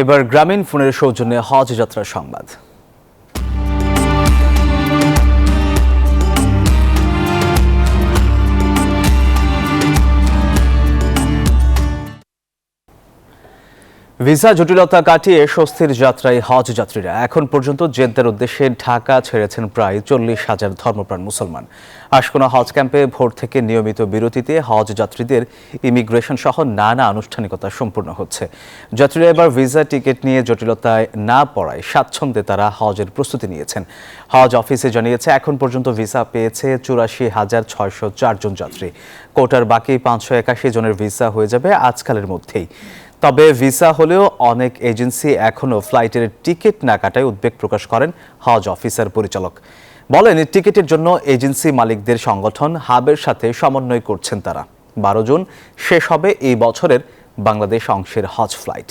এবার গ্রামীণ ফোনের সৌজন্যে হজ যাত্রার সংবাদ। ভিসা জটিলতা কাটিয়ে স্বস্তির যাত্রায় হজ যাত্রীরা। এখন পর্যন্ত জেদ্দার উদ্দেশ্যে ঢাকা ছেড়েছেন প্রায় 40,000 ধর্মপ্রাণ মুসলমান। আশকোনা হজ ক্যাম্পে ভোর থেকে নিয়মিত বিরতিতে হজ যাত্রীদের ইমিগ্রেশন সহ নানা আনুষ্ঠানিকতা সম্পূর্ণ হচ্ছে। যাত্রীরা এবার ভিসা টিকিট নিয়ে জটিলতায় না পড়ায় স্বাচ্ছন্দ্যে তারা হজের প্রস্তুতি নিয়েছেন। হজ অফিসে জানিয়েছে এখন পর্যন্ত ভিসা পেয়েছে 84,604 জন যাত্রী। কোটার বাকি 581 জনের ভিসা হয়ে যাবে আজকালের মধ্যেই। তবে ভিসা হলেও অনেক এজেন্সি এখনও ফ্লাইটের টিকিট না কাটায় উদ্বেগ প্রকাশ করেন হজ অফিসার পরিচালক। বলেন, টিকিটের জন্য এজেন্সি মালিকদের সংগঠন হাবের সাথে সমন্বয় করছেন তারা। 12 জুন শেষ হবে এই বছরের বাংলাদেশ অংশের হজ ফ্লাইট।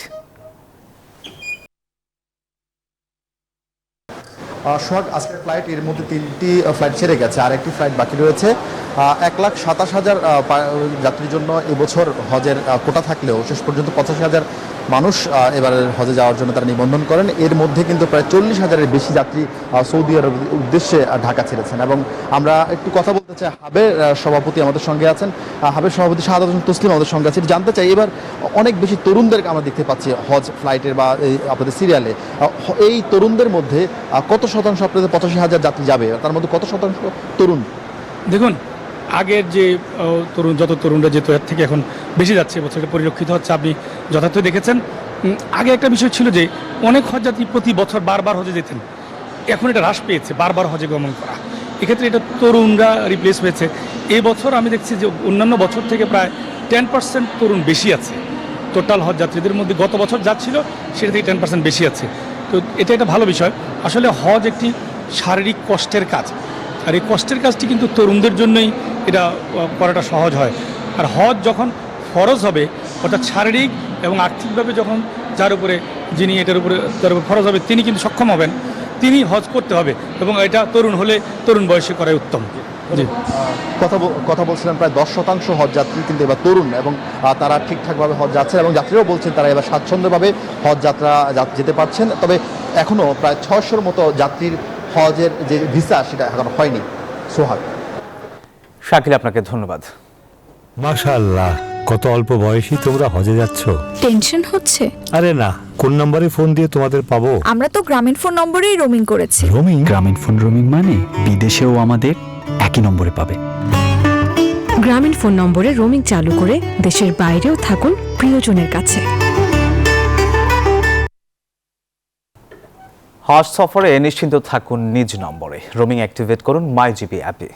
সোহাগ, আজকের ফ্লাইট এর মধ্যে 3টি ফ্লাইট ছেড়ে গেছে, আর একটি ফ্লাইট বাকি রয়েছে। 1,27,000 যাত্রীর জন্য এবছর হজের কোটা থাকলেও শেষ পর্যন্ত 85,000 মানুষ এবারের হজে যাওয়ার জন্য তারা নিবন্ধন করেন। এর মধ্যে কিন্তু প্রায় 40,000-এর বেশি যাত্রী সৌদি আরবের উদ্দেশ্যে ঢাকা ছেড়েছেন। এবং আমরা একটু কথা বলতে চাই, হাবের সভাপতি আমাদের সঙ্গে আছেন, হাবের সভাপতি শাহাদ হোসেন তসলিম আমাদের সঙ্গে আছেন। জানতে চাই, এবার অনেক বেশি তরুণদেরকে আমরা দেখতে পাচ্ছি হজ ফ্লাইটের বা আপনাদের সিরিয়ালে। এই তরুণদের মধ্যে কত শতাংশ আপনাদের 85,000 যাত্রী যাবে, তার মধ্যে কত শতাংশ তরুণ? দেখুন, আগের যে যত তরুণরা যেত এর থেকে এখন বেশি যাচ্ছে, বছরটা পরিলক্ষিত হচ্ছে। আপনি যথার্থ দেখেছেন, আগে একটা বিষয় ছিল যে অনেক হজযাত্রী প্রতি বছর বারবার হজে যেতেন, এখন এটা হ্রাস পেয়েছে, বারবার হজে গমন করা। এক্ষেত্রে এটা তরুণরা রিপ্লেস হয়েছে। এই বছর আমি দেখছি যে অন্যান্য বছর থেকে প্রায় 10% তরুণ বেশি আছে টোটাল হজযাত্রীদের মধ্যে। গত বছর যা ছিল সেটা থেকে 10% বেশি আছে। তো এটা একটা ভালো বিষয়। আসলে হজ একটি শারীরিক কষ্টের কাজ, আর এই কষ্টের কাজটি কিন্তু তরুণদের জন্যই এটা করাটা সহজ হয়। আর হজ যখন ফরজ হবে, অর্থাৎ শারীরিক এবং আর্থিকভাবে যখন যার উপরে যার উপরে ফরজ হবে তিনি কিন্তু সক্ষম হবেন, তিনি হজ করতে হবে। এবং এটা তরুণ হলে তরুণ বয়সে করাই উত্তম। জি, কথা বলছিলেন প্রায় 10% হজ যাত্রী কিন্তু এবার তরুণ, এবং তারা ঠিকঠাকভাবে হজ যাচ্ছে এবং যাত্রীরাও বলছেন তারা এবার স্বাচ্ছন্দ্যভাবে হজ যাত্রা যেতে পারছেন। তবে এখনও প্রায় 600-র মতো যাত্রীর হজের যে ভিসা সেটা এখন হয়নি। সোহাগ, শাকিল, আপনাকে ধন্যবাদ। মাশাআল্লাহ, কত অল্প বয়সী তোমরা হজে যাচ্ছ। টেনশন হচ্ছে? আরে না, কোন নম্বরে ফোন দিয়ে তোমাদের পাবো? আমরা তো গ্রামীণ ফোন নম্বরেই রোমিং করেছি। রোমিং? গ্রামীণ ফোন রোমিং মানে বিদেশেও আমাদের একই নম্বরে পাবে। গ্রামীণ ফোন নম্বরে রোমিং চালু করে দেশের বাইরেও থাকুন প্রিয়জনের কাছে। হজ সফরে নিশ্চিন্ত থাকুন নিজ নম্বরে। রোমিং অ্যাক্টিভেট করুন মাই জিবি অ্যাপে।